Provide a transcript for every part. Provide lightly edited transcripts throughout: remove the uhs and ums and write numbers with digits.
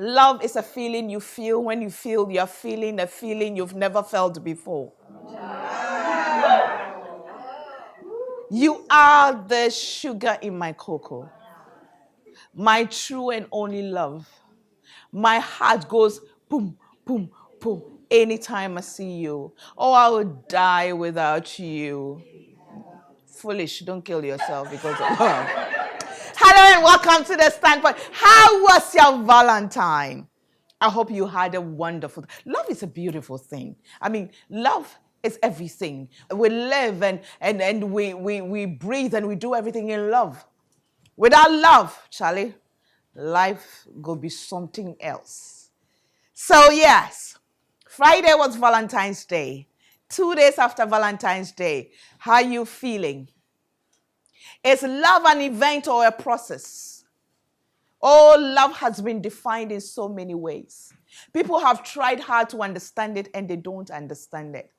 Love is a feeling you feel when you feel you're feeling a feeling you've never felt before. You are the sugar in my cocoa, my true and only love. My heart goes boom, boom, boom anytime I see you. Oh, I would die without you. Foolish, don't kill yourself because of love. Hello and welcome to the Standpoint. How was your Valentine? I hope you had a wonderful. Love is a beautiful thing. I mean, love is everything. We live and we breathe and we do everything in love. Without love, Charlie, life will be something else. So yes, Friday was Valentine's Day. 2 days after Valentine's Day, how are you feeling? Is love an event or a process? Oh, love has been defined in so many ways. People have tried hard to understand it and they don't understand it.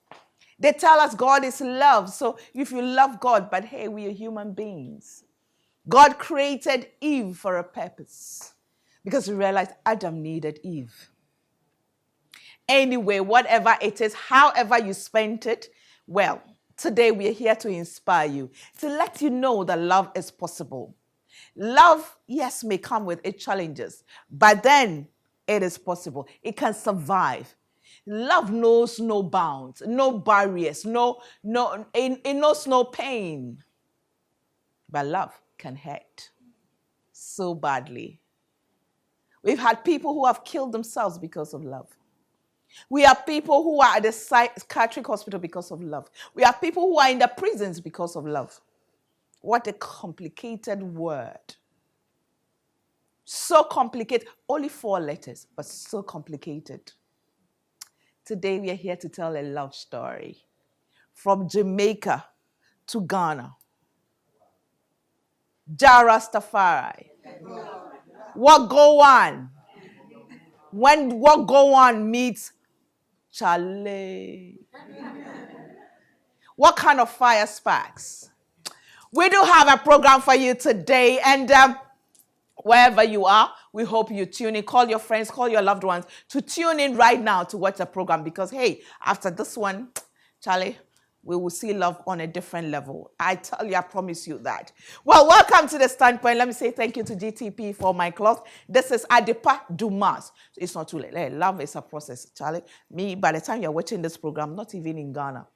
They tell us God is love. So if you love God, but hey, we are human beings. God created Eve for a purpose because we realized Adam needed Eve. Anyway, whatever it is, however you spent it, well, today we are here to inspire you, to let you know that love is possible. Love, yes, may come with its challenges, but then it is possible. It can survive. Love knows no bounds, no barriers, it knows no pain. But love can hurt so badly. We've had people who have killed themselves because of love. We have people who are at the psychiatric hospital because of love. We have people who are in the prisons because of love. What a complicated word. So complicated. Only 4 letters, but so complicated. Today we are here to tell a love story. From Jamaica to Ghana. Jarastafari. What go on? When what go on meets Charlie. What kind of fire sparks? We do have a program for you today, and wherever you are, we hope you tune in. Call your friends, call your loved ones to tune in right now to watch the program because, hey, after this one, Charlie, we will see love on a different level. I tell you, I promise you that. Well, welcome to the Standpoint. Let me say thank you to GTP for my cloth. This is Adipa Dumas. It's not too late. Hey, love is a process, Charlie. Me, by the time you're watching this program, not even in Ghana,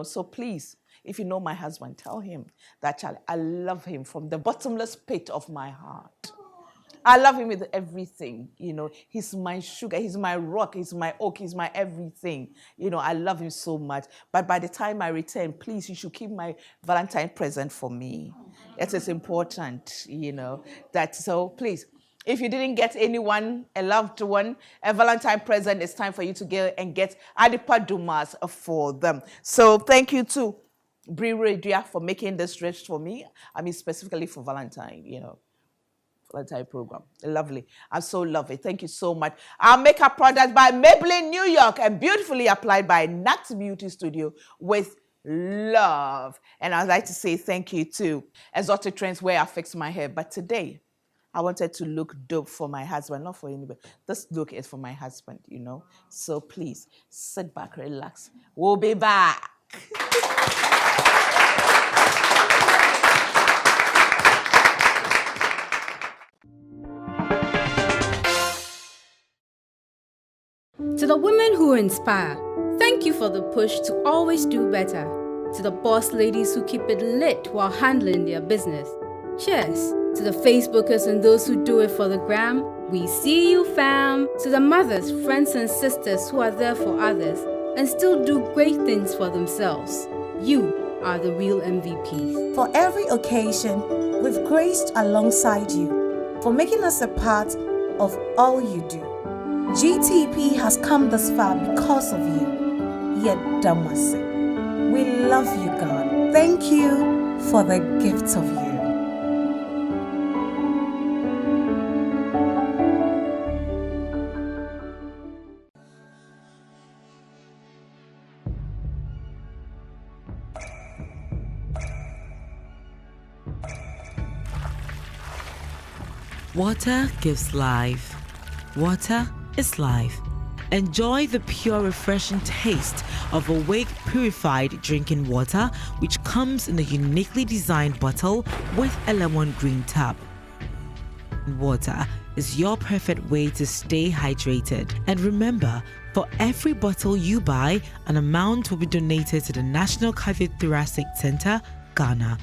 so please, if you know my husband, tell him that, Charlie, I love him from the bottomless pit of my heart. I love him with everything, He's my sugar, he's my rock, he's my oak, he's my everything. I love him so much. But by the time I return, please, you should keep my Valentine present for me. It is important, that. So please, if you didn't get anyone, a loved one, a Valentine present, it's time for you to get Adipa Dumas for them. So thank you to Bri Radio for making this dress for me. I mean, specifically for Valentine, Valentine program. Lovely. I so love it. Thank you so much. Our makeup product by Maybelline New York and beautifully applied by Nat Beauty Studio with love. And I'd like to say thank you to Exotic Trends where I fix my hair. But today, I wanted to look dope for my husband, not for anybody. This look is for my husband, So please, sit back, relax. We'll be back. To the women who inspire, thank you for the push to always do better. To the boss ladies who keep it lit while handling their business, cheers. To the Facebookers and those who do it for the gram, we see you, fam. To the mothers, friends and sisters who are there for others and still do great things for themselves, you are the real MVPs. For every occasion, we've graced alongside you, for making us a part of all you do. GTP has come this far because of you. Yet Damasi. We love you, God. Thank you for the gift of you. Water gives life. Water is life. Enjoy the pure, refreshing taste of Awake purified drinking water, which comes in a uniquely designed bottle with a lemon green tap. Water is your perfect way to stay hydrated. And remember, for every bottle you buy, an amount will be donated to the National Cardiothoracic Center, Ghana.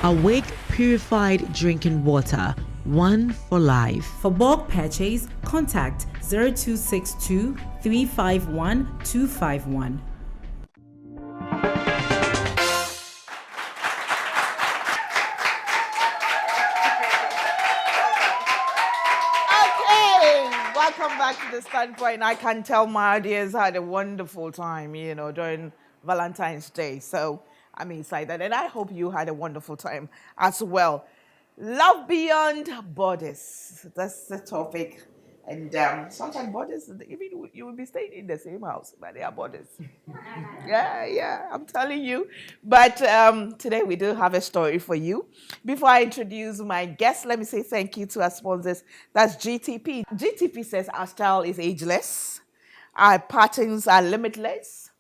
Awake purified drinking water, one for life. For bulk purchase, contact 0262 351 251. Welcome back to the Standpoint. I can tell my dears had a wonderful time, during Valentine's Day. So I'm excited, and I hope you had a wonderful time as well. Love beyond borders. That's the topic. And sometimes borders, even you will be staying in the same house, but they are borders. Yeah, I'm telling you. But today we do have a story for you. Before I introduce my guest, let me say thank you to our sponsors. That's GTP. GTP says our style is ageless, our patterns are limitless,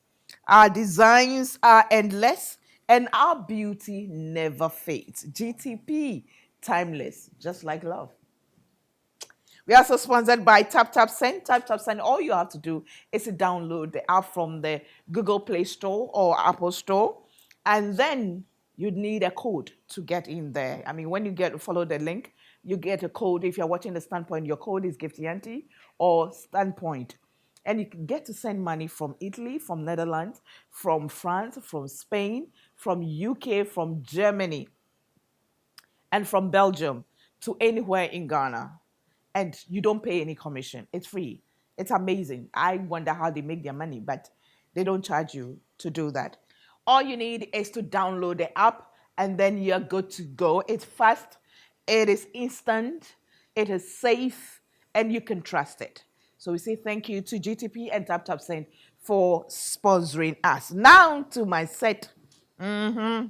our designs are endless, and our beauty never fades. GTP, timeless, just like love. We are also sponsored by TapTapSend. TapTapSend, all you have to do is to download the app from the Google Play Store or Apple Store, and then you need a code to get in there. When you follow the link, you get a code. If you're watching the Standpoint, your code is Gifty or Standpoint. And you can get to send money from Italy, from Netherlands, from France, from Spain, from UK, from Germany, and from Belgium to anywhere in Ghana. And you don't pay any commission. It's free. It's amazing. I wonder how they make their money, but they don't charge you to do that. All you need is to download the app, and then you're good to go. It's fast, it is instant, it is safe, and you can trust it. So we say thank you to GTP and TapTapSend for sponsoring us. Now to my set. I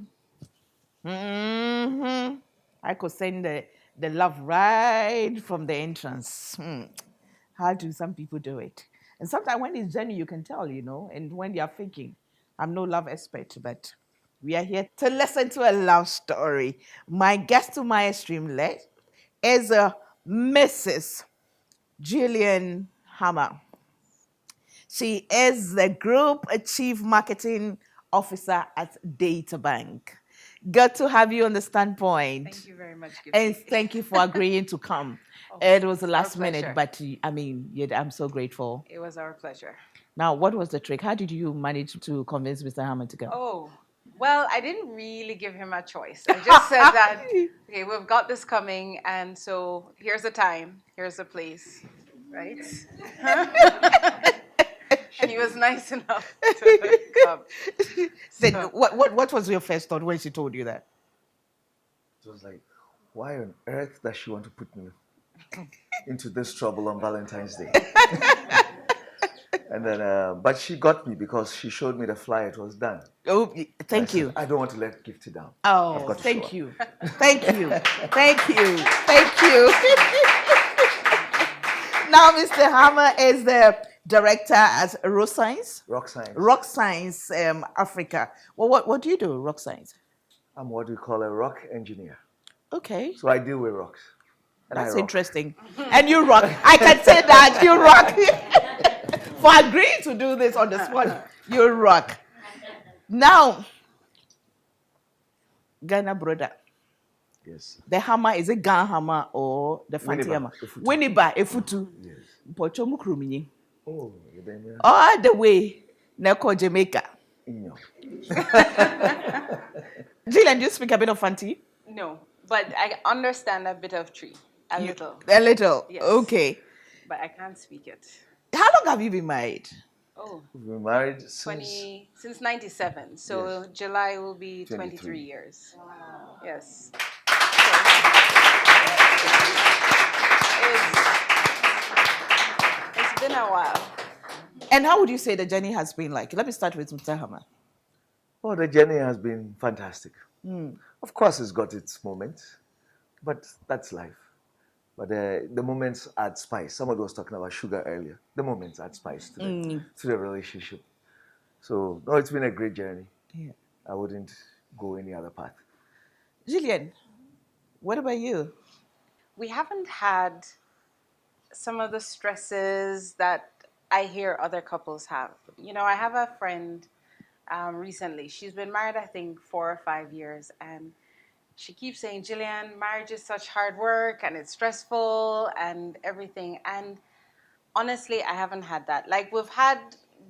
could send the love right from the entrance. How do some people do it? And sometimes when it's genuine, you can tell, and when they are faking. I'm no love expert, but we are here to listen to a love story. My guest to my extreme left is Mrs. Gillian Hammer. She is the Group Chief Marketing Officer at Databank. Good to have you on the Standpoint. Thank you very much, Gifty. And thank you for agreeing to come. It was the last minute, but I'm so grateful. It was our pleasure. Now, what was the trick? How did you manage to convince Mr. Hammer to go? Oh, well, I didn't really give him a choice. I just said that, okay, we've got this coming, and so here's the time, here's the place, right? And he was nice enough to come. Then what was your first thought when she told you that? It was like, why on earth does she want to put me into this trouble on Valentine's Day? And then, but she got me because she showed me the flyer. It was done. Oh, thank you. I don't want to let Gifty down. Oh, thank you. Thank you. Thank you. Thank you. Now, Mr. Hammer is the director at Rock Science. Rock Science Africa. Well, what do you do, Rock Science? I'm what we call a rock engineer. Okay. So I deal with rocks. That's interesting. And you rock. I can say that. You rock. For agreeing to do this on the spot, you rock. Now, Ghana brother. Yes. The hammer, is it Ghana hammer or the fancy hammer? Winneba, Efutu. Yes. Pochomu Krumini. Oh, all the way, Neko Jamaica. No. Jillian, do you speak a bit of Fanti? No, but I understand a bit of Tree. A little. A little? Yes. Okay. But I can't speak it. How long have you been married? Oh. We've been married since 97. So yes. July will be 23 years. Wow. Yes. It's been a while. And how would you say the journey has been like? Let me start with Mr. Hammer. Oh, the journey has been fantastic. Of course, it's got its moments, but that's life. But the moments add spice. Somebody was talking about sugar earlier. The moments add spice to the relationship. So, no, it's been a great journey. Yeah. I wouldn't go any other path. Jillian, what about you? We haven't had some of the stresses that I hear other couples have. You know, I have a friend recently. She's been married, I think, 4 or 5 years, and she keeps saying, Jillian, marriage is such hard work and it's stressful and everything. And honestly, I haven't had that. Like, we've had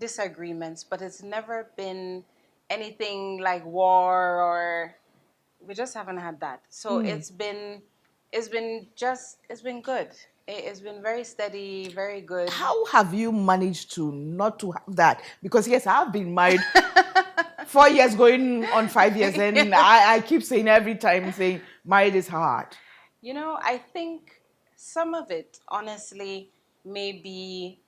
disagreements, but it's never been anything like war, or we just haven't had that. So it's been good. It's been very steady, very good. How have you managed to not to have that? Because yes, I've been married 4 years going on 5 years, and I keep saying every time saying married is hard. You know, I think some of it, honestly, may be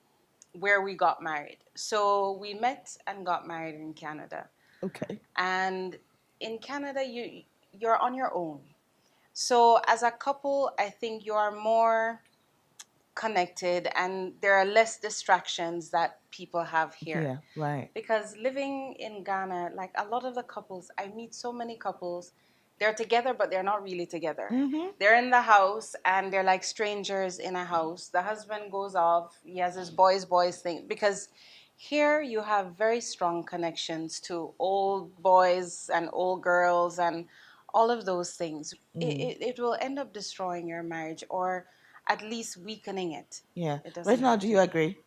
where we got married. So we met and got married in Canada. Okay. And in Canada, you're on your own. So as a couple, I think you are more connected, and there are less distractions that people have here. Yeah, right. Because living in Ghana, like a lot of the couples, I meet so many couples, they're together, but they're not really together. They're in the house and they're like strangers in a house. The husband goes off, he has his boys thing. Because here you have very strong connections to old boys and old girls and all of those things. It will end up destroying your marriage, or at least weakening it. Yeah. It doesn't Right now, have do to you be. agree?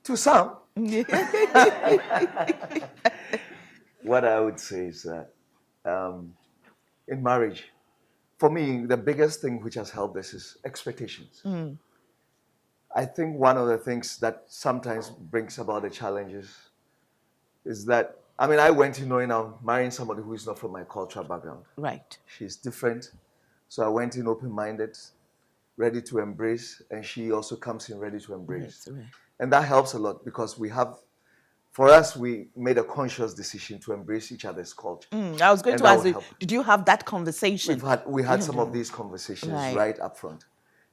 To some, what I would say is that in marriage, for me, the biggest thing which has helped us is expectations. I think one of the things that sometimes brings about the challenges is that, I mean, I went in knowing I'm marrying somebody who is not from my cultural background. Right. She's different. So I went in open-minded, ready to embrace, and she also comes in ready to embrace. Right. And that helps a lot because for us, we made a conscious decision to embrace each other's culture. I was going And to that ask will you, help. did you have that conversation? We had some of these conversations Right. right up front.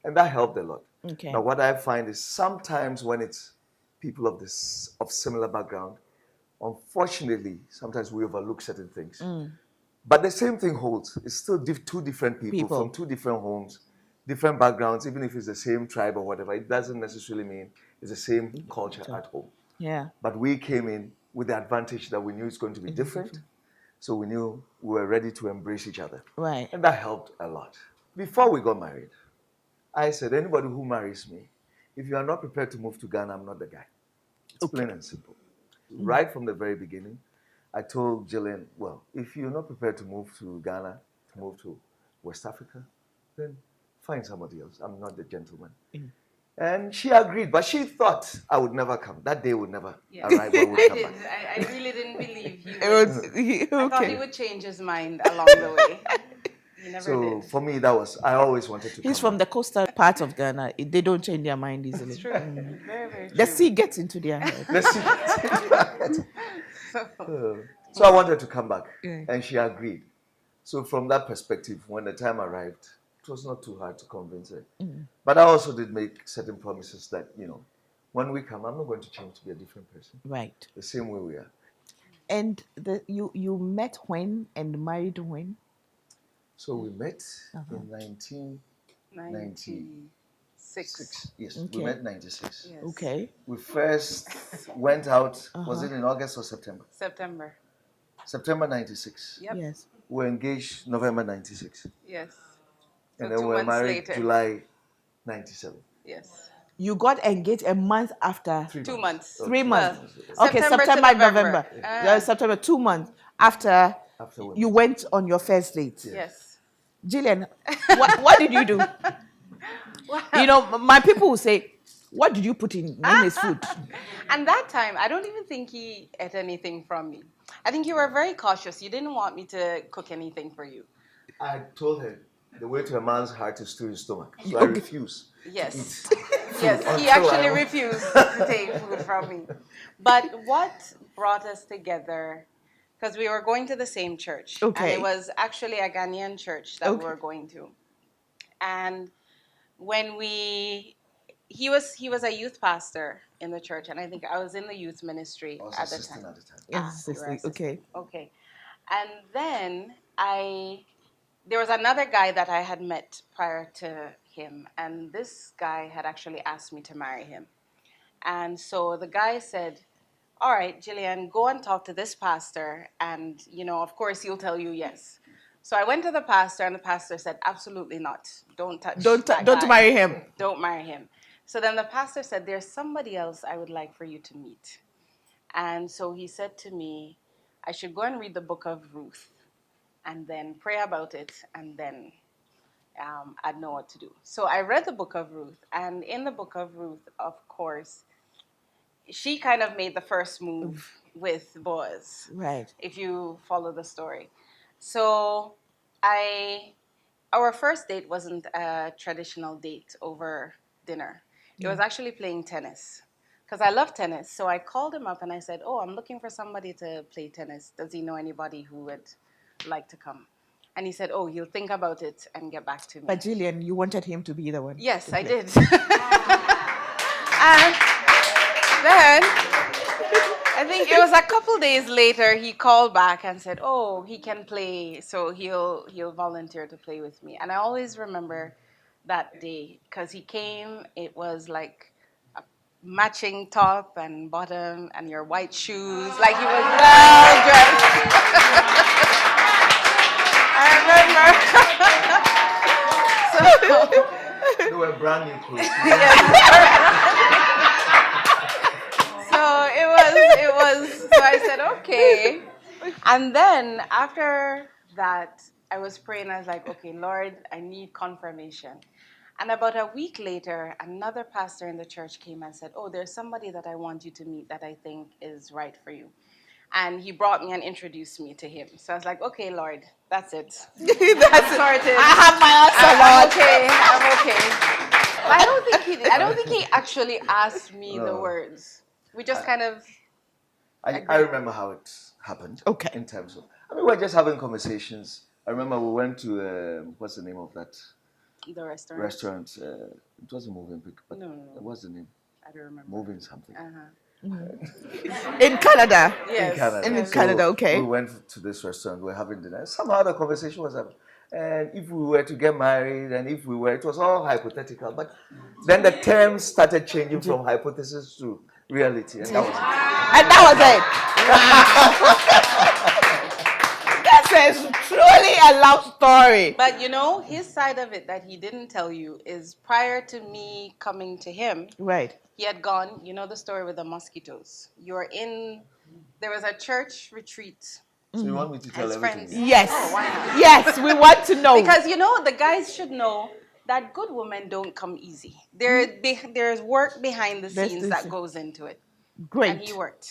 And that helped a lot. Okay. Now, what I find is sometimes when it's people of similar background, unfortunately, sometimes we overlook certain things. But the same thing holds. It's still two different people from two different homes, different backgrounds, even if it's the same tribe or whatever. It doesn't necessarily mean it's the same culture at home. Yeah. But we came in with the advantage that we knew it's going to be different. So we knew we were ready to embrace each other. Right. And that helped a lot. Before we got married, I said, anybody who marries me, if you are not prepared to move to Ghana, I'm not the guy. It's plain and simple. Right from the very beginning, I told Jillian, well, if you're not prepared to move to Ghana, to move to West Africa, then find somebody else. I'm not the gentleman. And she agreed, but she thought I would never come. That day would never arrive. I would come back. I really didn't believe he It would. was, I thought he okay. would change his mind along the way. He never So did. for me, I always wanted to come He's from back. the coastal part of Ghana. They don't change their mind easily. It's true. Very, very true. The sea gets into their head. Let's see. So I wanted to come back, and she agreed. So from that perspective, when the time arrived, it was not too hard to convince her. But I also did make certain promises that, when we come, I'm not going to change to be a different person. Right. The same way we are. And you met when and married when? So we met in 1996. Yes, Okay. we met in 96. Yes. Okay. We first went out, was it in August or September? September. September 96. Yep. Yes. We were engaged November 96. Yes. And So then 2 we were months married later. July 97. Yes. You got engaged a month after. 2 months. 3 months. Well, Okay, September to September, November. November. September, 2 months after After you went on your first date. Yes. Jillian, what did you do? My people will say, what did you put in his food? And that time, I don't even think he ate anything from me. I think you were very cautious. You didn't want me to cook anything for you. I told her the way to a man's heart is through his stomach. So I refuse. Yes. to eat Yes, food he until actually I- refused to take food from me. But what brought us together, because we were going to the same church. Okay. And it was actually a Ghanaian church that we Okay. were going to. And when he was a youth pastor in the church, and I think I was in the youth ministry I was at the assisting time. at the time. Yes, You were assistant. okay. Okay. And then there was another guy that I had met prior to him, and this guy had actually asked me to marry him. And so the guy said, all right, Jillian, go and talk to this pastor, and, of course, he'll tell you yes. So I went to the pastor, and the pastor said, absolutely not. Don't touch that Don't guy. marry him. Don't marry him. So then the pastor said, there's somebody else I would like for you to meet. And so he said to me, I should go and read the book of Ruth and then pray about it, and then I'd know what to do. So I read the book of Ruth, and in the book of Ruth, of course, she kind of made the first move with Boaz, Right. if you follow the story. So our first date wasn't a traditional date over dinner. It was actually playing tennis, because I love tennis. So I called him up and I said, oh, I'm looking for somebody to play tennis. Does he know anybody who would like to come? And he said, oh, he'll think about it and get back to me. But Jillian, you wanted him to be the one. Yes, I did. And then I think it was a couple days later he called back and said, "Oh, he can play, so he'll volunteer to play with me." And I always remember that day because he came. It was like a matching top and bottom and your white shoes. Like he was well dressed. I remember. They were brand new clothes. So it was, so I said, okay. And then after that, I was praying, I was like, okay, Lord, I need confirmation. And about a week later, another pastor in the church came and said, oh, there's somebody that I want you to meet that I think is right for you. And he brought me and introduced me to him. So I was like, okay, Lord, that's it. That's Sorted. I have my answer, I'm Lord. okay. I'm okay. But I don't think he actually asked me the words. We just kind of. I remember how it happened. Okay. In terms of, we were just having conversations. I remember we went to, what's the name of that The restaurant. restaurant? It wasn't Moving Pick, but No. what's the name? I don't remember. Moving something. In Canada. Yes. In Canada. In yes. Canada, okay. We went to this restaurant, we were having dinner. Somehow the conversation was happening. And if we were to get married, and if we were, it was all hypothetical. But then the terms started changing from hypothesis to reality. And that was it. And that was it. This is truly a love story. But his side of it that he didn't tell you is prior to me coming to him, Right. he had gone, the story with the mosquitoes. There was a church retreat. So you want me to tell As everything? friends. Yes. Oh, why not? Yes, we want to know. Because the guys should know that good women don't come easy. There's work behind the There's scenes this- that goes into it. Great. And he worked.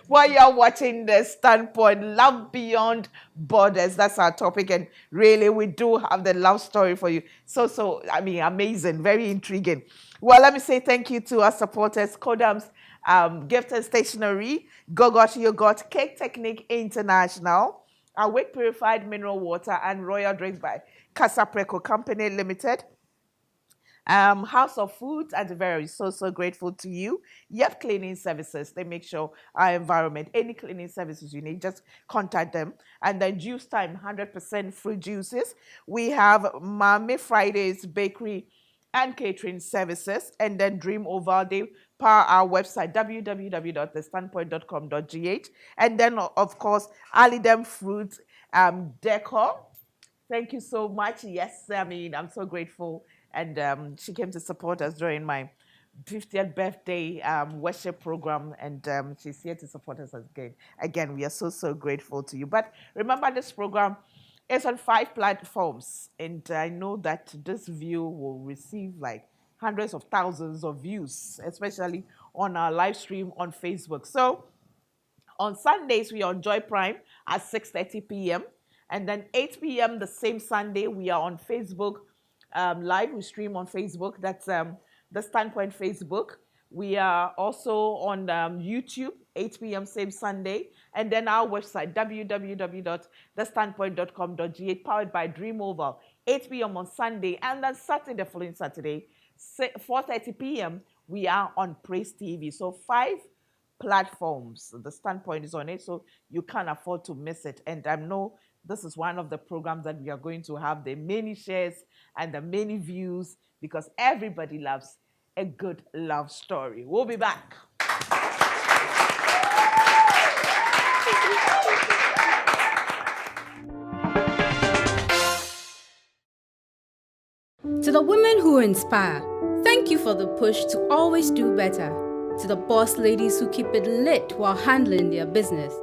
While you're watching the Standpoint, Love Beyond Borders, that's our topic. And really, we do have the love story for you. So, amazing, very intriguing. Well, let me say thank you to our supporters, Kodam's Gifted Stationery, Gogot Yogurt, Cake Technique International, Awake Purified Mineral Water, and Royal Drinks by Casa Preco Company Limited. House of Foods and very so grateful to you. Yep, Cleaning Services. They make sure our environment, any cleaning services you need, just contact them. And then Juice Time, 100% fruit juices. We have Mami Fridays Bakery and Catering Services. And then Dream Over. They power our website, www.thestandpoint.com.gh. And then, of course, Alidem Fruit Decor. Thank you so much. Yes, I'm so grateful. And she came to support us during my 50th birthday worship program. And she's here to support us again. Again, we are so grateful to you. But remember, this program is on 5 platforms. And I know that this view will receive like hundreds of thousands of views, especially on our live stream on Facebook. So on Sundays, we are on Joy Prime at 6:30 p.m. And then 8 p.m. the same Sunday, we are on Facebook live. We stream on Facebook. That's the Standpoint Facebook. We are also on YouTube 8 p.m. same Sunday. And then our website, www.thestandpoint.com.ga, powered by Dream Oval, 8 p.m. on Sunday. And then Saturday, the following Saturday, 4:30 p.m., we are on Praise TV. So 5 platforms. The Standpoint is on it, so you can't afford to miss it. And I know this is one of the programs that we are going to have the many shares and the many views because everybody loves a good love story. We'll be back. To the women who inspire, thank you for the push to always do better. To the boss ladies who keep it lit while handling their business.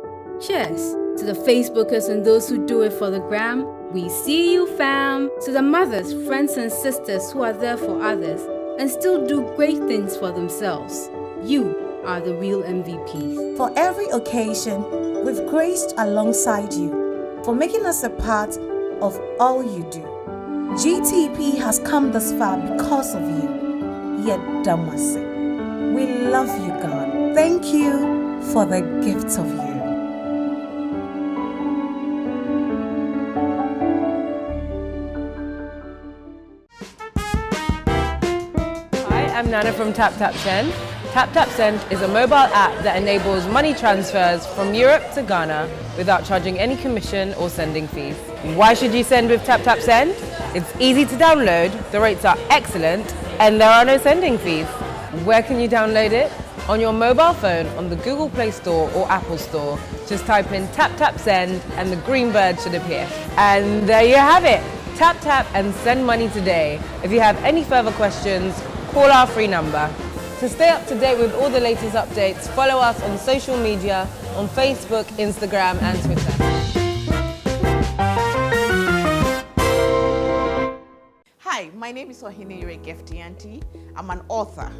Cheers. To the Facebookers and those who do it for the gram. We see you, fam. To the mothers, friends and sisters who are there for others and still do great things for themselves. You are the real MVPs. For every occasion, we've graced alongside you for making us a part of all you do. GTP has come this far because of you. Yet Damasi. We love you, God. Thank you for the gift of you. Hi, I'm Nana from TapTapSend. TapTapSend is a mobile app that enables money transfers from Europe to Ghana without charging any commission or sending fees. Why should you send with TapTapSend? It's easy to download, the rates are excellent, and there are no sending fees. Where can you download it? On your mobile phone on the Google Play Store or Apple Store. Just type in TapTapSend and the green bird should appear. And there you have it. Tap tap and send money today. If you have any further questions, call our free number. To stay up to date with all the latest updates, follow us on social media on Facebook, Instagram and Twitter. Hi, my name is Ohinire Gifty Auntie. I'm an author.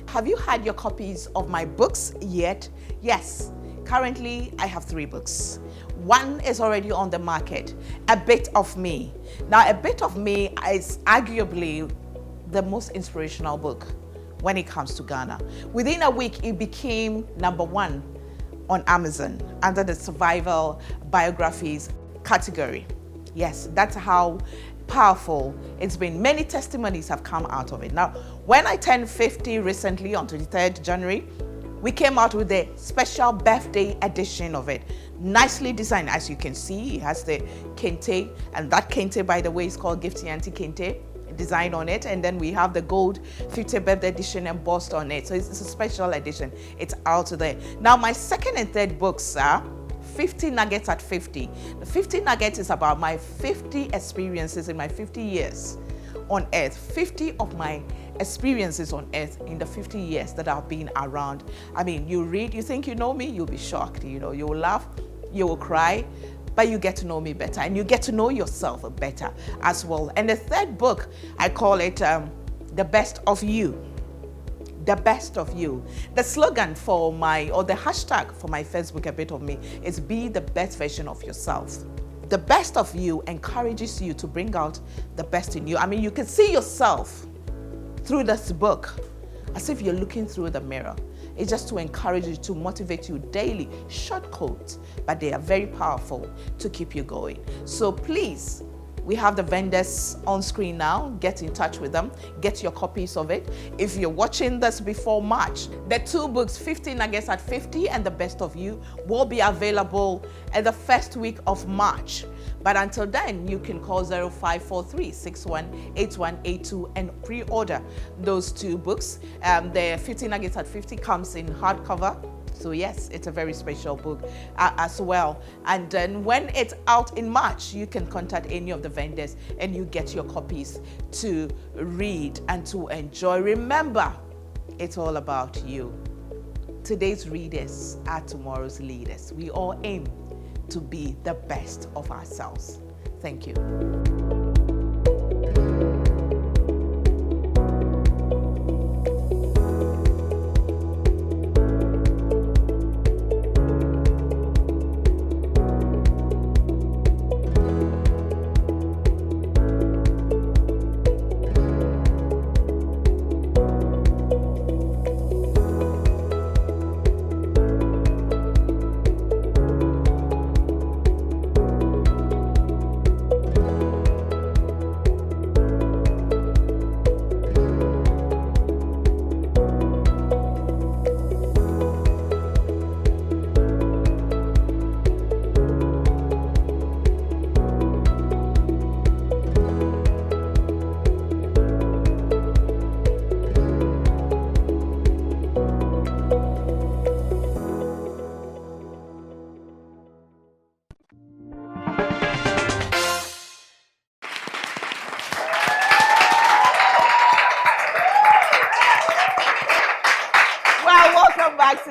Have you had your copies of my books yet? Yes. Currently, I have 3 books. One is already on the market, A Bit of Me. Now, A Bit of Me is arguably the most inspirational book when it comes to Ghana. Within a week, it became #1 on Amazon under the survival biographies category. Yes, that's how powerful it's been. Many testimonies have come out of it. Now, when I turned 50 recently on 23rd January, we came out with a special birthday edition of it. Nicely designed, as you can see. It has the kente, and that kente, by the way, is called Gifty Auntie Kente design on it. And then we have the gold 50th birthday edition embossed on it. So it's a special edition. It's out there. Now, my second and third books are 50 Nuggets at 50. The 50 Nuggets is about my 50 experiences in my 50 years on earth. 50 of my experiences on earth in the 50 years that I've been around. I mean, you read, you think you know me, you'll be shocked. You know, you will laugh, you will cry, but you get to know me better and you get to know yourself better as well. And the third book, I call it The Best of You. The best of you. The slogan for the hashtag for my first book, A Bit of Me, is be the best version of yourself. The best of you encourages you to bring out the best in you. I mean, you can see yourself through this book as if you're looking through the mirror. It's just to encourage you, to motivate you daily. Short quotes, but they are very powerful to keep you going. So please, we have the vendors on screen now. Get in touch with them. Get your copies of it. If you're watching this before March, the 2 books, 50 Nuggets at 50 and The Best of You, will be available at the first week of March. But until then, you can call 0543-618182 and pre-order those 2 books. The 50 Nuggets at 50 comes in hardcover. So yes, it's a very special book as well. And then when it's out in March, you can contact any of the vendors and you get your copies to read and to enjoy. Remember, it's all about you. Today's readers are tomorrow's leaders. We all aim to be the best of ourselves. Thank you.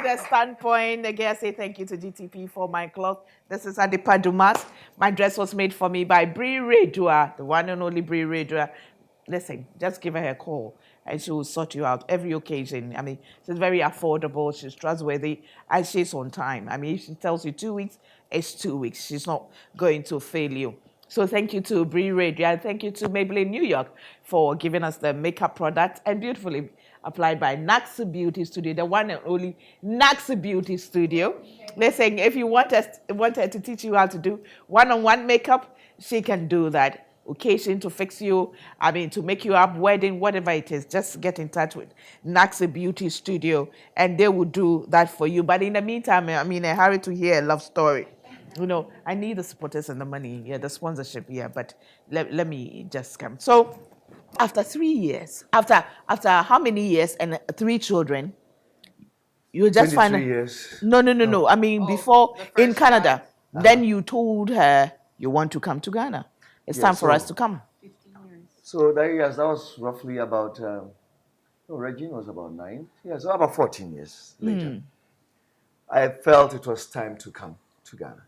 guest standpoint, again, I say thank you to GTP for my cloth. This is Adipa Dumas. My dress was made for me by Bri Redua, the one and only Bri Redua. Listen, just give her a call and she will sort you out every occasion. I mean, she's very affordable, she's trustworthy, and she's on time. I mean, if she tells you 2 weeks, it's 2 weeks. She's not going to fail you. So thank you to Bri Radio and thank you to Maybelline New York for giving us the makeup product and beautifully applied by Naxi Beauty Studio, the one and only Naxi Beauty Studio. Listen, if you want her to teach you how to do one-on-one makeup, she can do that. Occasion to fix you, I mean, to make you up, wedding, whatever it is, just get in touch with Naxi Beauty Studio and they will do that for you. But in the meantime, I'm in a hurry to hear a love story. You know, I need the supporters and the money, yeah, the sponsorship, yeah, but let me just come. So after 3 years, after how many years and 3 children, you just 23 find years. No. I mean, before the first in Canada, child. then you told her you want to come to Ghana. It's time for us to come. 15 years. So that was roughly about, Regine was about 9. Yeah, so about 14 years later. I felt it was time to come to Ghana.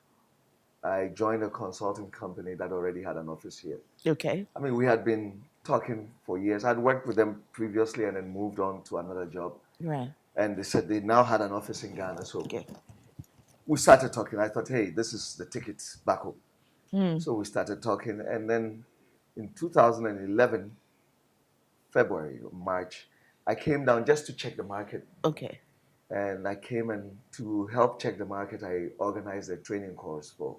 I joined a consulting company that already had an office here. Okay. I mean, we had been talking for years. I'd worked with them previously and then moved on to another job. Right. And they said they now had an office in Ghana. So Okay. we started talking. I thought, hey, this is the ticket back home. So we started talking. And then in 2011, February or March, I came down just to check the market. Okay. And I came and to help check the market, I organized a training course for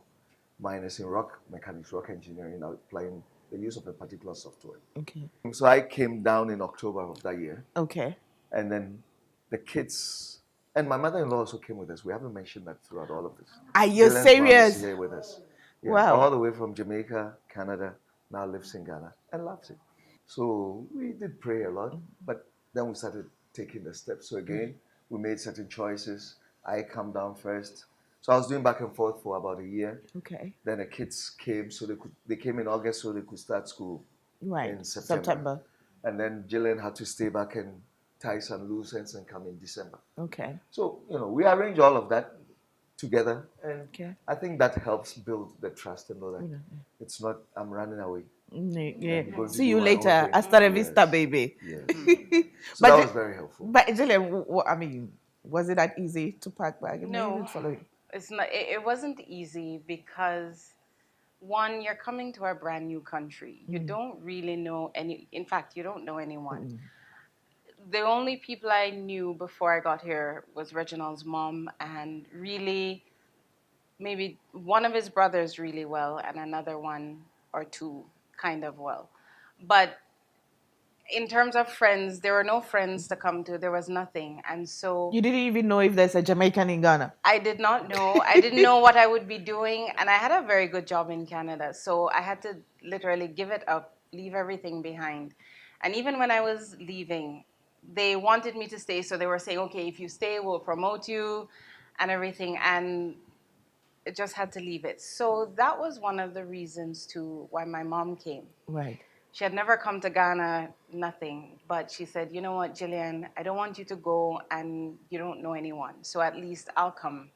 minors in rock mechanics, rock engineering, applying the use of a particular software. Okay. So I came down in October of that year. Okay. And then the kids, and my mother-in-law also came with us. We haven't mentioned that throughout all of this. Are you Dylan's mom is serious? here with us. Yeah, Wow. all the way from Jamaica, Canada, now lives in Ghana and loves it. So we did pray a lot, but then we started taking the steps. So again, we made certain choices. I come down first. So I was doing back and forth for about a year. Okay. Then the kids came, so they came in August so they could start school Right. in September. And then Jillian had to stay back and tie some loose ends and come in December. Okay. So, we arrange all of that together. And Okay. I think that helps build the trust and know that it's not, I'm running away. Yeah. I'm going to See do you my own later. thing. Hasta la Yes. vista, baby. Yes. So But that the- was very helpful. But Jillian, I mean, was it that easy to pack back? I mean, No. you didn't follow it. It's not. It wasn't easy because, one, you're coming to a brand new country. You don't really know any. In fact, you don't know anyone. The only people I knew before I got here was Reginald's mom, and really, maybe one of his brothers really well, and another one or two kind of well. But in terms of friends, there were no friends to come to. There was nothing, and so You didn't even know if there's a Jamaican in Ghana. I did not know. I didn't know what I would be doing. And I had a very good job in Canada. So I had to literally give it up, leave everything behind. And even when I was leaving, they wanted me to stay. So they were saying, okay, if you stay, we'll promote you and everything. And it just had to leave it. So that was one of the reasons to why my mom came. Right. She had never come to Ghana, nothing. But she said, you know what, Jillian, I don't want you to go and you don't know anyone. So at least I'll come.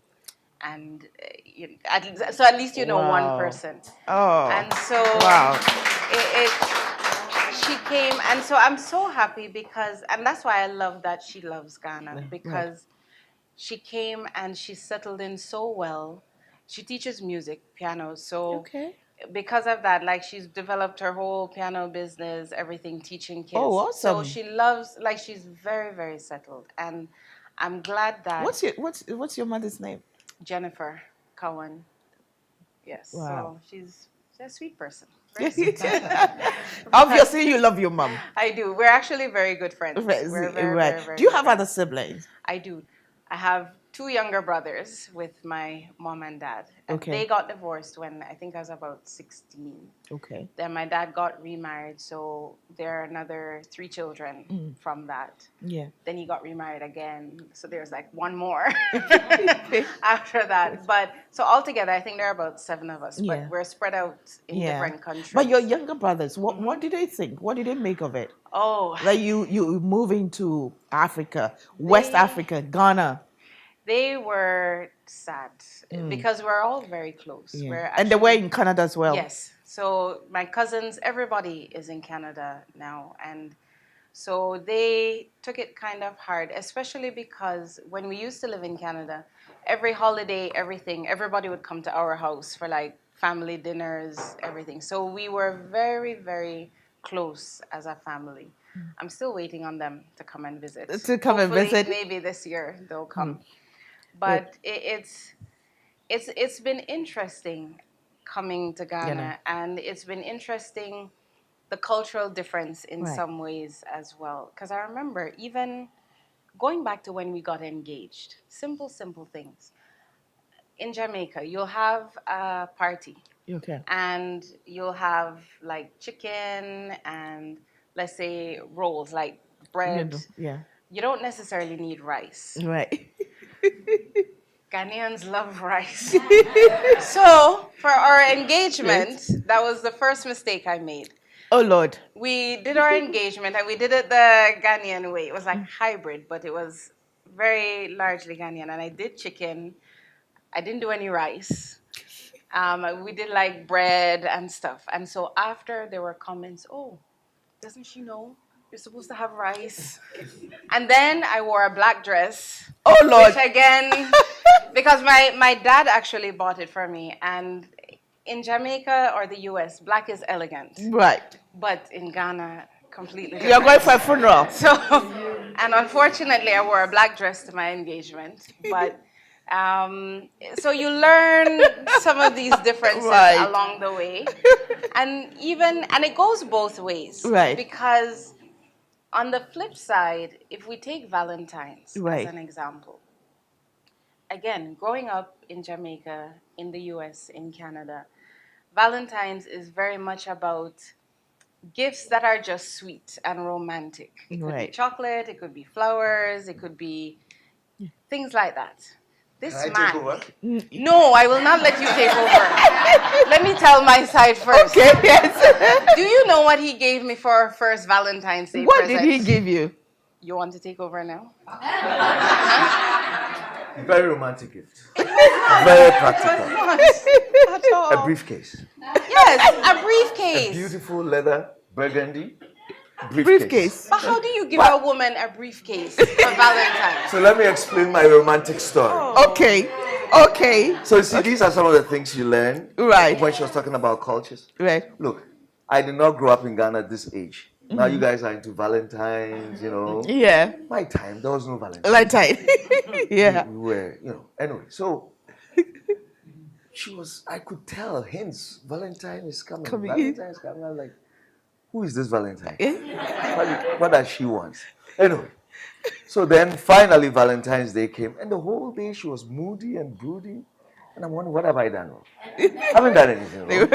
And at least you know Wow. one person. Oh. And so Wow. she came. And so I'm so happy because, and that's why I love that she loves Ghana. Right. Because she came and she settled in so well. She teaches music, piano. So Okay. because of that, like she's developed her whole piano business, everything, teaching kids. Oh, awesome. So she loves, like she's very, very settled. And I'm glad that What's your mother's name? Jennifer Cowan. Yes. Wow. So she's a sweet person. Very sweet. Obviously, you love your mom. I do. We're actually very good friends. We're very, Right. very, very Do you good have friends. other siblings? I do. I have 2 younger brothers with my mom and dad. And Okay. they got divorced when I think I was about 16. Okay. Then my dad got remarried, so there are another 3 children from that. Yeah. Then he got remarried again, so there's like one more after that. But so altogether, I think there are about 7 of us, Yeah. but we're spread out in different countries. But your younger brothers, what did they think? What did they make of it? Oh, Like you moving to Africa, West Africa, Ghana. They were sad because we're all very close. Yeah. We're And they were actually- in Canada as well. Yes. So my cousins, everybody is in Canada now. And so they took it kind of hard, especially because when we used to live in Canada, every holiday, everything, everybody would come to our house for like family dinners, everything. So we were very, very close as a family. I'm still waiting on them to come and visit. To come and Hopefully, visit? maybe this year they'll come. But it's been interesting coming to Ghana, and it's been interesting the cultural difference in Right. some ways as well. Because I remember even going back to when we got engaged, simple things. In Jamaica, you'll have a party Okay. and you'll have like chicken and let's say rolls like bread. Yeah. You don't necessarily need rice. Right. Ghanaians love rice. So for our engagement, that was the first mistake I made. Oh Lord. We did our engagement and we did it the Ghanaian way. It was like hybrid, but it was very largely Ghanaian. And I did chicken. I didn't do any rice. We did like bread and stuff. And so after there were comments, oh, doesn't she know you're supposed to have rice? And then I wore a black dress. Oh Lord. Which again, because my dad actually bought it for me. And in Jamaica or the US, black is elegant. Right. But in Ghana, completely different. You're going for a funeral. So, and unfortunately, I wore a black dress to my engagement. But, so you learn some of these differences Right. along the way. And it goes both ways. Right. Because on the flip side, if we take Valentine's Right. as an example, again, growing up in Jamaica, in the US, in Canada, Valentine's is very much about gifts that are just sweet and romantic. It could be Right. chocolate, it could be flowers, it could be things like that. This Can I man. take over? No, I will not let you take over. Let me tell my side first. Okay. Yes. Do you know what he gave me for our first Valentine's Day What present? did he give you? You want to take over now? Very romantic gift. Very practical. Not at all. A briefcase. Yes, a briefcase. Beautiful leather burgundy Briefcase. But how do you give a woman a briefcase for Valentine's? So let me explain my romantic story. Okay. Okay. So you see, these are some of the things you learn Right. when she was talking about cultures. Right. Look, I did not grow up in Ghana at this age. Now you guys are into Valentine's, you know. Yeah. My time, there was no Valentine's. Light tight. Yeah. We were, you know. Anyway, so I could tell hints, Valentine is coming. Coming in. Valentine is coming. I was like, who is this Valentine? What does she want? Anyway, so then finally Valentine's Day came, and the whole day she was moody and broody. And I'm wondering, what have I done wrong? I haven't done anything wrong. You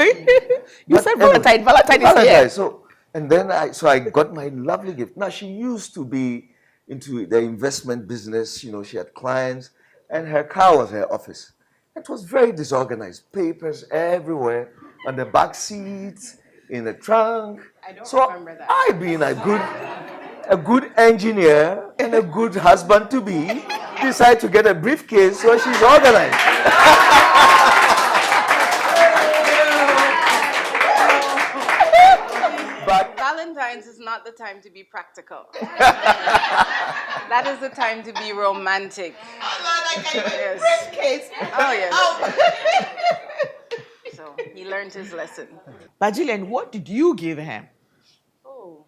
But said anyway, Valentine. Valentine is Valentine. here. So, and then I got my lovely gift. Now, she used to be into the investment business. You know, she had clients, and her car was her office. It was very disorganized. Papers everywhere, on the back seats, in the trunk. I don't So remember that. I, being a good engineer and a good husband to be, decide to get a briefcase so she's organized. But Valentine's is not the time to be practical. That is the time to be romantic. Yes. Briefcase. Oh, yes. So he learned his lesson. But Jillian, what did you give him? Oh.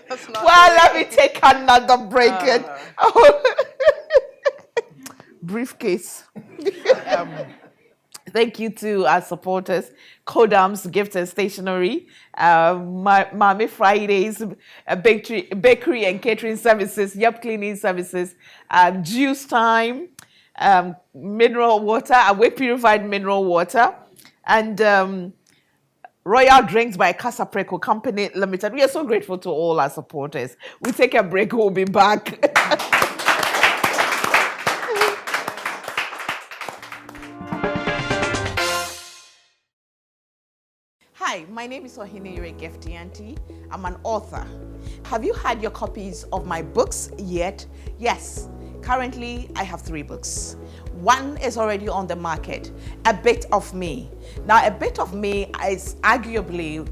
That's not Well, the let way. me take another break. Briefcase. Thank you to our supporters, Kodam's Gift and Stationery, Mami Fridays, bakery and catering services, Yup Cleaning Services, Juice Time, mineral water, Away Purified Mineral Water, and Royal Drinks by Casa Preco Company Limited. We are so grateful to all our supporters. We take a break, we'll be back. Hi, my name is Ohinire Gifty Auntie. I'm an author. Have you had your copies of my books yet? Yes. Currently, I have 3 books. One is already on the market, A Bit of Me. Now, A Bit of Me is arguably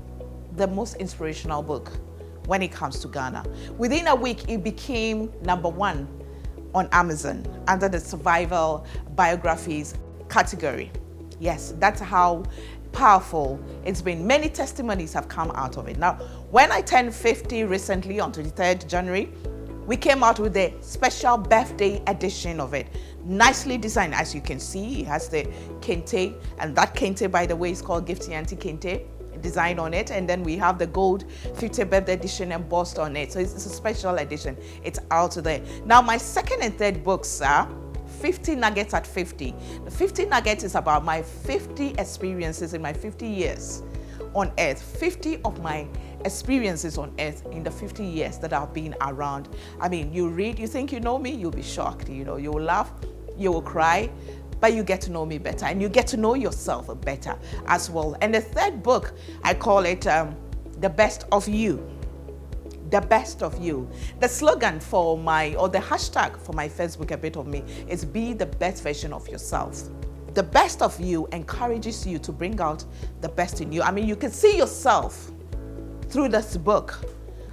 the most inspirational book when it comes to Ghana. Within a week, it became #1 on Amazon under the survival biographies category. Yes, that's how powerful it's been. Many testimonies have come out of it. Now, when I turned 50 recently on 23rd January, we came out with a special birthday edition of it. Nicely designed, as you can see. It has the kente, and that kente, by the way, is called Gifty Auntie Kente design on it. And then we have the gold 50th birthday edition embossed on it. So it's a special edition. It's out there. Now, my second and third books are 50 Nuggets at 50. The 50 Nuggets is about my 50 experiences in my 50 years on earth. 50 of my experiences on earth in the 50 years that I've been around. I mean, you read, you think you know me, you'll be shocked. You know, you will laugh, you will cry, but you get to know me better and you get to know yourself better as well. And the third book, I call it The Best of You. The best of you. The slogan for the hashtag for my first book, A Bit of Me, is be the best version of yourself. The best of you encourages you to bring out the best in you. I mean, you can see yourself through this book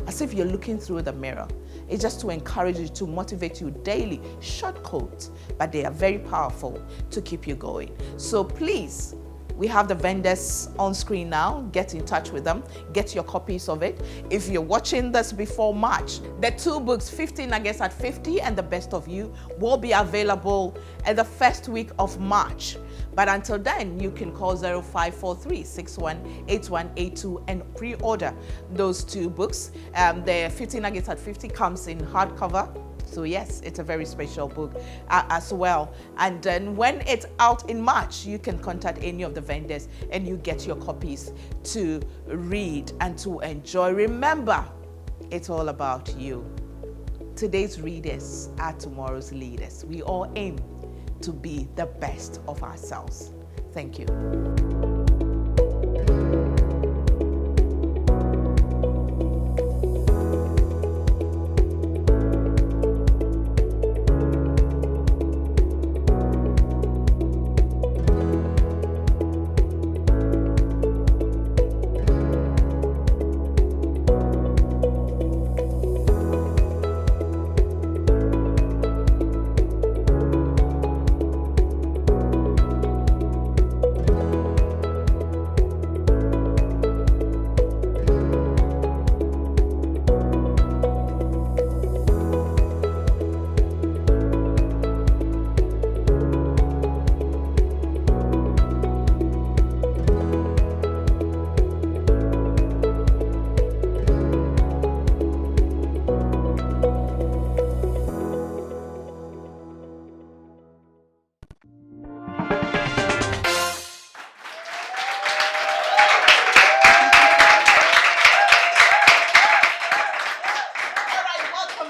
as if you're looking through the mirror. It's just to encourage you, to motivate you daily. Short quotes, but they are very powerful to keep you going. So please, we have the vendors on screen now. Get in touch with them. Get your copies of it. If you're watching this before March, the 2 books, 50 Nuggets at 50 and The Best of You, will be available at the first week of March. But until then, you can call 0543-618182 and pre-order those 2 books. The 50 Nuggets at 50 comes in hardcover. So yes, it's a very special book as well. And then when it's out in March, you can contact any of the vendors and you get your copies to read and to enjoy. Remember, it's all about you. Today's readers are tomorrow's leaders. We all aim to be the best of ourselves. Thank you.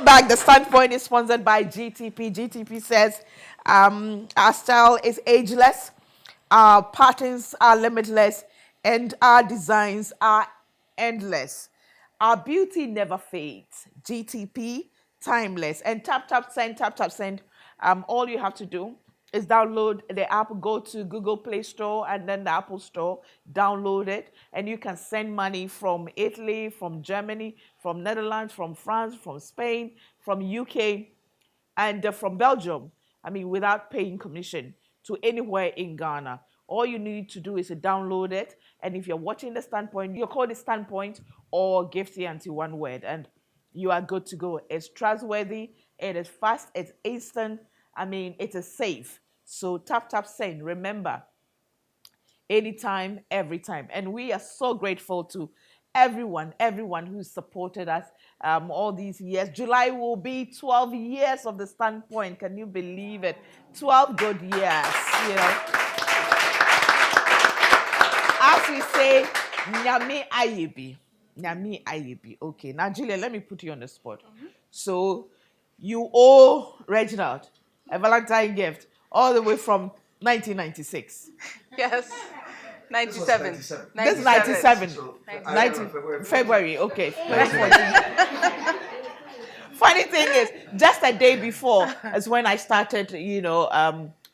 Back. The Standpoint is sponsored by GTP. GTP says our style is ageless, our patterns are limitless, and our designs are endless. Our beauty never fades. GTP, timeless. And tap, tap, send, tap, tap, send. All you have to do is download the app, go to Google Play Store and then the Apple Store, download it, and you can send money from Italy, from Germany, from Netherlands, from France, from Spain, from UK, and from Belgium. I mean, without paying commission to anywhere in Ghana. All you need to do is to download it, and if you're watching the Standpoint, your code is Standpoint or Gifty Auntie, one word, and you are good to go. It's trustworthy, it is fast, it's instant. I mean, it is safe. So tap, tap, send. Remember, anytime, every time. And we are so grateful to everyone who supported us all these years. July will be 12 years of the Standpoint. Can you believe it? 12 good years, you know. As we say, Nyame Ayebi. Nyame Ayebi. Okay, now Julia, let me put you on the spot. So you owe Reginald a Valentine gift all the way from 1996. Yes. 97. This was 97. This is 97. So, 90, February. February, okay. 2014. Funny thing is, just a day before is when I started,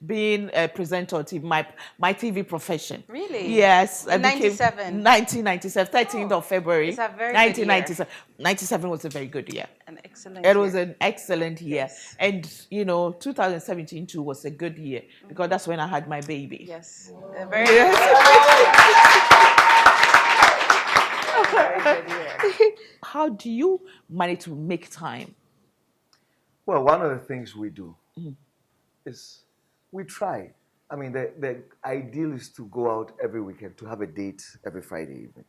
being a presenter on TV, my TV profession. Really? Yes. In 97? 1997, 13th of February. It's a very good year. 1997. 97 was a very good year. An excellent It year. was an excellent year. Yes. And, 2017 too was a good year because that's when I had my baby. Yes. A very, very good year. How do you manage to make time? Well, one of the things we do is we try. I mean, the ideal is to go out every weekend, to have a date every Friday evening.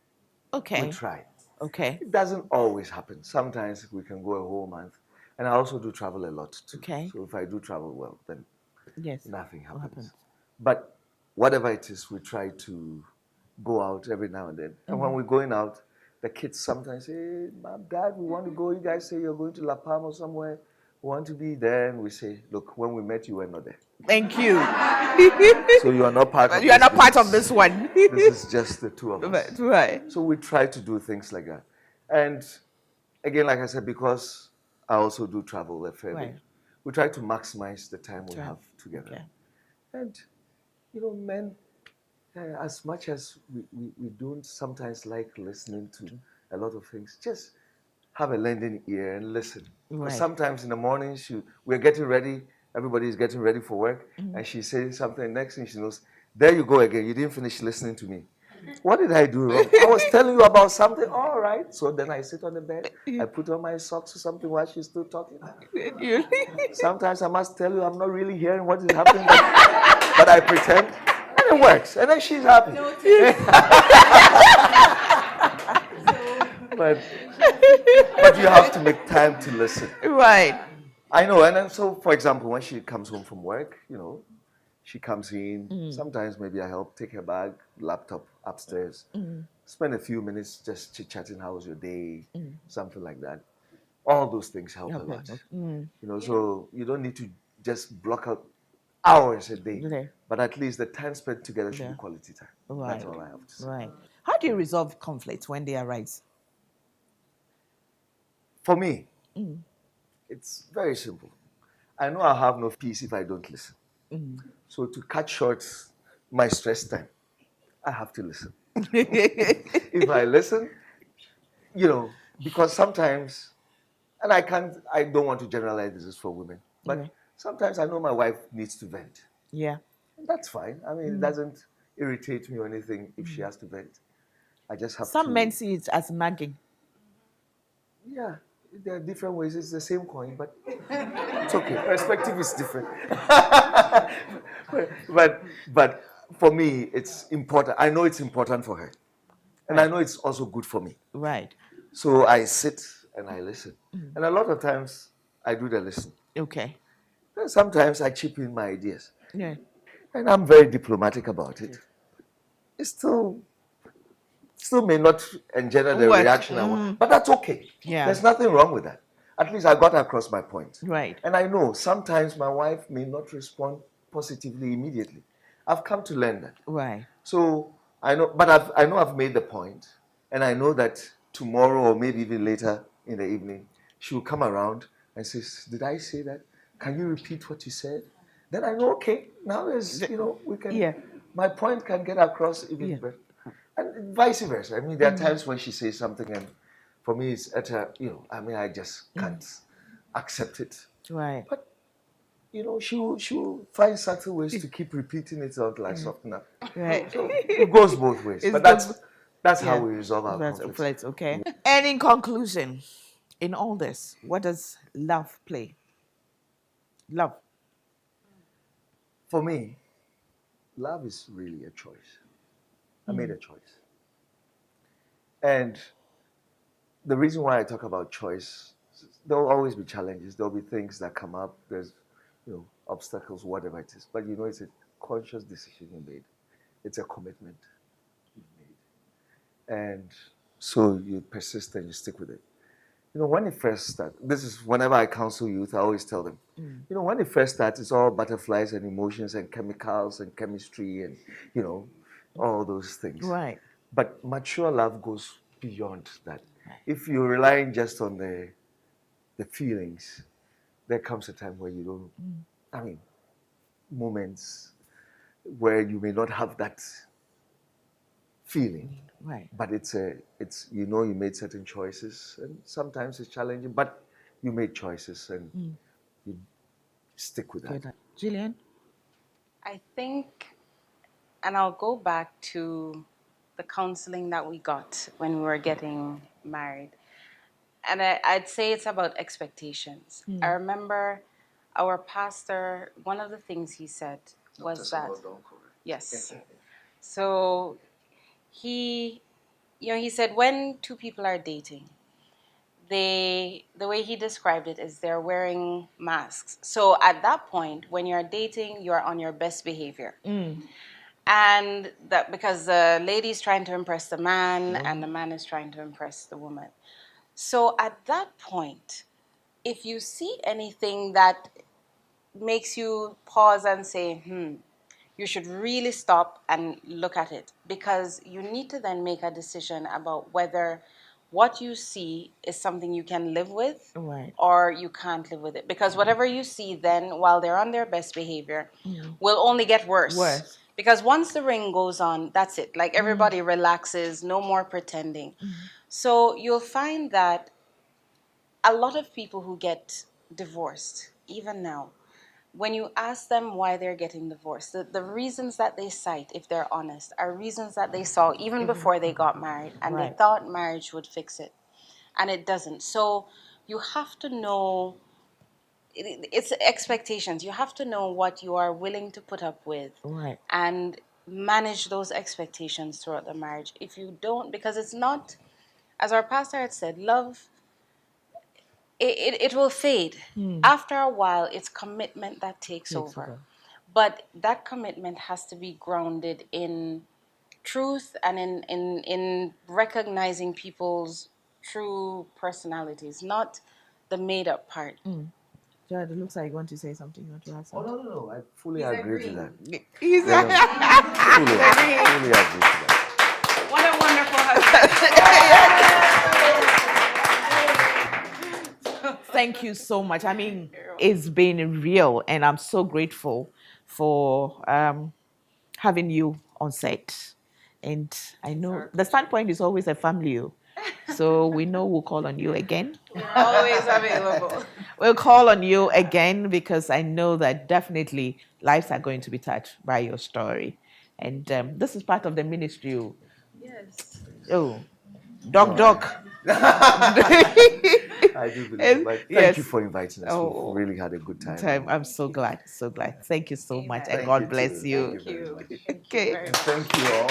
Okay. We try. Okay. It doesn't always happen. Sometimes we can go a whole month. And I also do travel a lot too. Okay. So if I do travel well, then Yes. nothing What happens. But whatever it is, we try to go out every now and then. And when we're going out, the kids sometimes say, hey, Mom, Dad, we want to go. You guys say you're going to La Palma or somewhere. We want to be there. And we say, look, when we met, you were not there. Thank you. So you are not part of You are this not part of business. this one. This is just the two of us. Right. So we try to do things like that. And again, like I said, because I also do travel a fair Right. bit, we try to maximize the time we Sure. have together. Okay. And, men, as much as we don't sometimes like listening to a lot of things, just have a lending ear and listen. Right. Sometimes in the morning, we're getting ready, everybody's getting ready for work, and she says something, next thing she knows, there you go again, you didn't finish listening to me. What did I do wrong? I was telling you about something, all right. So then I sit on the bed, I put on my socks or something while she's still talking. Sometimes I must tell you I'm not really hearing what is happening, but I pretend, and it works, and then she's happy. But you have to make time to listen. Right. I know, and then so, for example, when she comes home from work, she comes in, sometimes maybe I help take her bag, laptop upstairs, spend a few minutes just chit-chatting, how was your day, something like that. All those things help a lot. So you don't need to just block out hours a day, Okay. but at least the time spent together should Yeah. be quality time. Right. That's all I have to say. Right. How do you resolve conflicts when they arise? For me, it's very simple. I know I'll have no peace if I don't listen. So to cut short my stress time, I have to listen. If I listen, because sometimes, and I don't want to generalize this for women, but Okay. sometimes I know my wife needs to vent. Yeah. That's fine. I mean, it doesn't irritate me or anything if she has to vent. I just have to. Some men see it as nagging. Yeah, there are different ways. It's the same coin, but it's okay. Perspective is different. but for me, it's important. I know it's important for her. And I know it's also good for me. Right. So I sit and I listen. And a lot of times, I do the listen. Okay. And sometimes I chip in my ideas. Yeah. And I'm very diplomatic about it. It still may not engender the What? reaction I want. But that's okay. Yeah. There's nothing wrong with that. At least I got across my point. Right. And I know sometimes my wife may not respond positively immediately. I've come to learn that. Right. So I know, but I know I've made the point, and I know that tomorrow or maybe even later in the evening, she will come around and says, "Did I say that? Can you repeat what you said?" Then I know, okay, now there's, we can. Yeah. My point can get across even better, and vice versa. I mean, there are times when she says something, and for me, it's utter. I just can't accept it. Right. But she will find subtle ways to keep repeating it until I soften up. Right. So it goes both ways. It's But the- that's how we resolve our That's conflicts. okay. And in conclusion, in all this, what does love play? Love. For me, love is really a choice. I made a choice. And the reason why I talk about choice, there will always be challenges. There will be things that come up. There's, obstacles, whatever it is. But it's a conscious decision you made. It's a commitment you've made. And so you persist and you stick with it. When it first starts, this is whenever I counsel youth, I always tell them, when it first starts, it's all butterflies and emotions and chemicals and chemistry and, all those things. Right. But mature love goes beyond that. If you're relying just on the feelings, there comes a time where you don't, I mean, moments where you may not have that feeling. Right. But it's you know you made certain choices, and sometimes it's challenging, but you made choices and you stick with that. Jillian? I think, and I'll go back to the counseling that we got when we were getting married. And I'd say it's about expectations. I remember our pastor, one of the things he said was that, yes. So he said when two people are dating, the way he described it is they're wearing masks. So at that point, when you're dating, you're on your best behavior. And that because the lady's trying to impress the man and the man is trying to impress the woman. So at that point, if you see anything that makes you pause and say, you should really stop and look at it, because you need to then make a decision about whether what you see is something you can live with, Right. or you can't live with it. Because whatever you see then while they're on their best behavior will only get worse. Because once the ring goes on, that's it. Like everybody relaxes, no more pretending. So you'll find that a lot of people who get divorced, even now, when you ask them why they're getting divorced, the reasons that they cite, if they're honest, are reasons that they saw even before they got married, and they thought marriage would fix it, and it doesn't. So you have to know, it's expectations. You have to know what you are willing to put up with, and manage those expectations throughout the marriage. If you don't, because it's not, as our pastor had said, love, it will fade. After a while, it's commitment that takes over. But that commitment has to be grounded in truth and in recognizing people's true personalities, not the made-up part. Jared, it looks like you want to say something. You want to ask something? No. I fully agree to that. He's Fully agree to that. What a wonderful husband. Thank you so much. I mean, it's been real, and I'm so grateful for having you on set. And I know the standpoint is always a family. So we know we'll call on you again. We're always available. We'll call on you again because I know that definitely lives are going to be touched by your story. And this is part of the ministry. Yes. Oh, Doc. I do believe, but thank you for inviting us. Oh, We've really had a good time. I'm so glad. Thank you so much, and Thank God bless too. you. Thank you. Okay. Very much. Thank you all.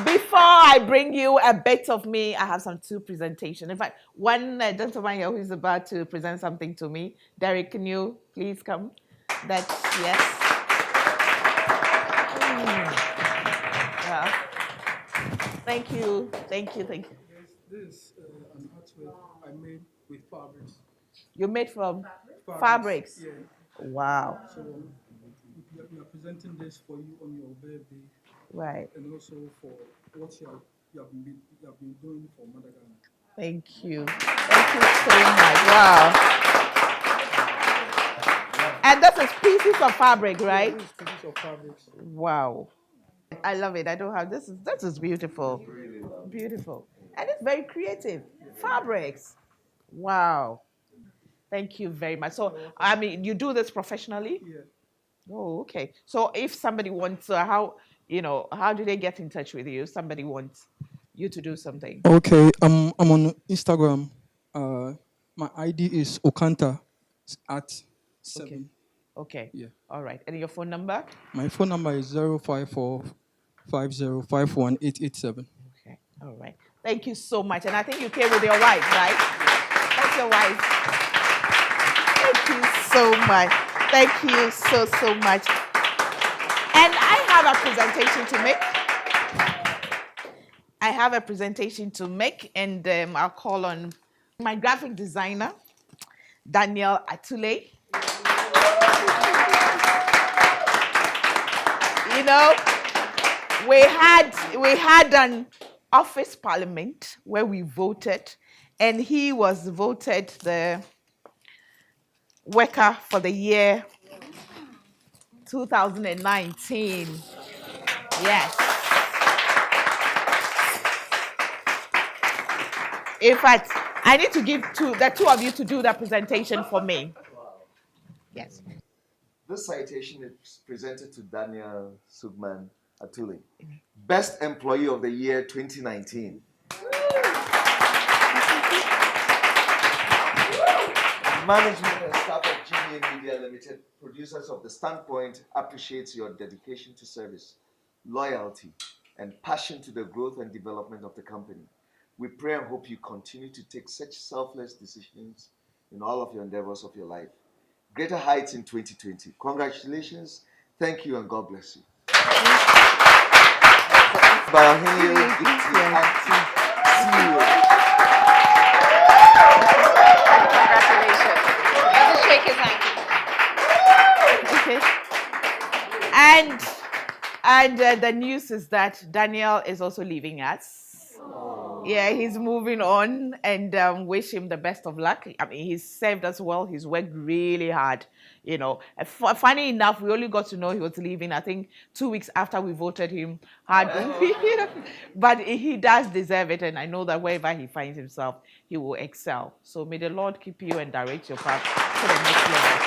Before I bring you a bit of me, I have two presentations. In fact, one gentleman here who is about to present something to me. Derek, can you please come? Yes. Yeah. Thank you. Yes, this is an artwork I made with fabrics. You made from fabrics? Yeah. Wow. So we are presenting this for you on your birthday, Right. and also for what you have been doing for Mother Ghana. Thank you. Thank you so much. Wow. And this is pieces of fabric, right? Yeah, this is pieces of fabrics. Wow. I love it. I don't have this is beautiful. Beautiful. And it's very creative. Fabrics. Wow. Thank you very much. So I mean you do this professionally? Yeah. Oh, okay. So if somebody wants how do they get in touch with you? If somebody wants you to do something. Okay, I'm on Instagram. My ID is Okanta at 7. Okay. Yeah. All right. And your phone number? My phone number is 054 5051 Okay. All right. Thank you so much. And I think you came with your wife, right? That's your wife. Thank you so much. Thank you so much. And I have a presentation to make. And I'll call on my graphic designer, Daniel Atule. You know, we had an office parliament where we voted, and he was voted the worker for the year 2019. Yes. In fact, I need to give the two of you to do the presentation for me. Yes. This citation is presented to Daniel Sugman Atuli, Best Employee of the Year 2019. Management and staff of GDA Media Limited, producers of The Standpoint, appreciates your dedication to service, loyalty, and passion to the growth and development of the company. We pray and hope you continue to take such selfless decisions in all of your endeavors of your life. Greater heights in 2020. Congratulations, thank you, and God bless you. Gifty, CEO. Congratulations. Let's shake his hand. Okay. And the news is that Daniel is also leaving us. Yeah, he's moving on, and wish him the best of luck. I mean, he's served us well. He's worked really hard. You know, funny enough, we only got to know he was leaving, I think, 2 weeks after we voted him hard. But he does deserve it, and I know that wherever he finds himself, he will excel. So may the Lord keep you and direct your path to the next level.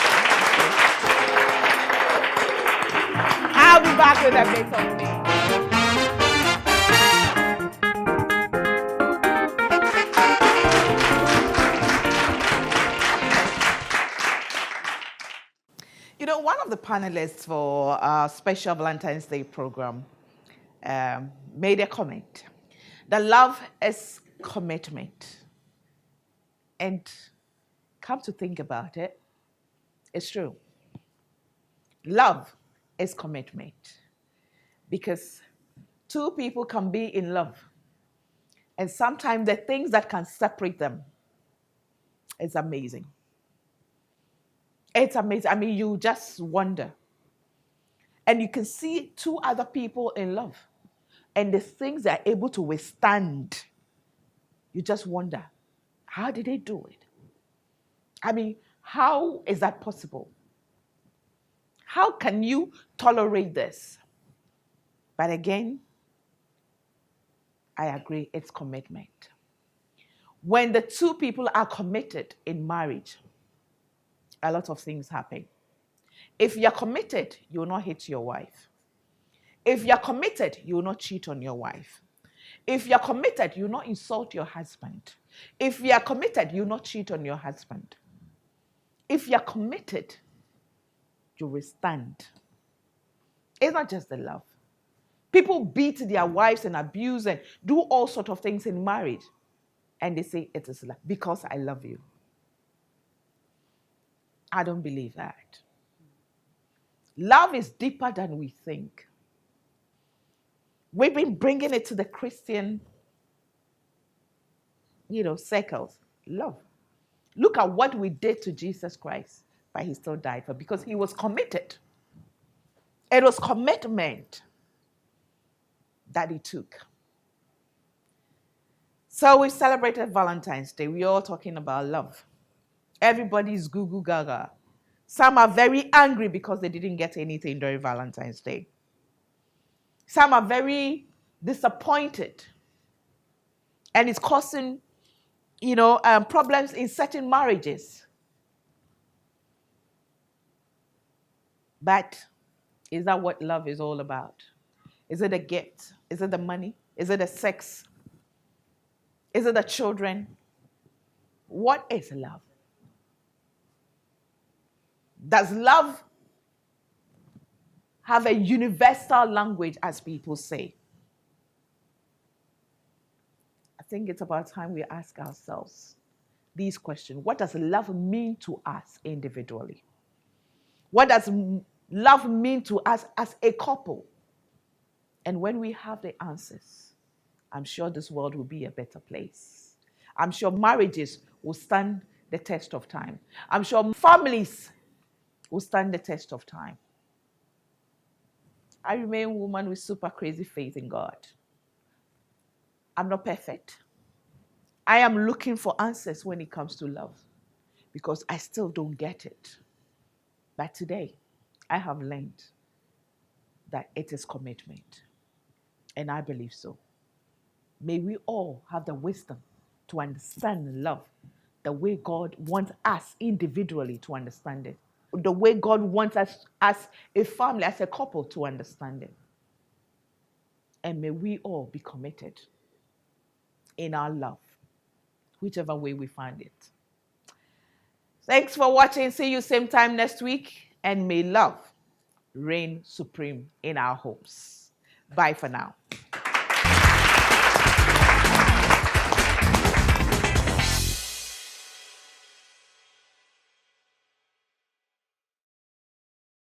Okay. I'll be back with a bit of me. You know, one of the panelists for our special Valentine's Day program made a comment that love is commitment. And come to think about it, it's true. Love is commitment. Because two people can be in love. And sometimes the things that can separate them is amazing. It's amazing. I mean, you just wonder. And you can see two other people in love. And the things they're able to withstand. You just wonder, how did they do it? I mean, how is that possible? How can you tolerate this? But again, I agree, it's commitment. When the two people are committed in marriage, a lot of things happen. If you're committed, you will not hit your wife. If you're committed, you will not cheat on your wife. If you're committed, you will not insult your husband. If you're committed, you will not cheat on your husband. If you're committed, you will stand. It's not just the love. People beat their wives and abuse and do all sorts of things in marriage. And they say, it is love because I love you. I don't believe that. Love is deeper than we think. We've been bringing it to the Christian, circles. Love. Look at what we did to Jesus Christ, but he still died for because he was committed. It was commitment that he took. So we celebrated Valentine's Day. We're all talking about love. Everybody's goo gaga. Some are very angry because they didn't get anything during Valentine's Day. Some are very disappointed. And it's causing, problems in certain marriages. But is that what love is all about? Is it a gift? Is it the money? Is it the sex? Is it the children? What is love? Does love have a universal language, as people say? I think it's about time we ask ourselves these questions. What does love mean to us individually? What does love mean to us as a couple? And when we have the answers, I'm sure this world will be a better place. I'm sure marriages will stand the test of time. I'm sure families will stand the test of time. I remain a woman with super crazy faith in God. I'm not perfect. I am looking for answers when it comes to love because I still don't get it. But today, I have learned that it is commitment. And I believe so. May we all have the wisdom to understand love the way God wants us individually to understand it, the way God wants us as a family, as a couple to understand it. And may we all be committed in our love, whichever way we find it. Thanks for watching. See you same time next week. And may love reign supreme in our homes. Bye for now.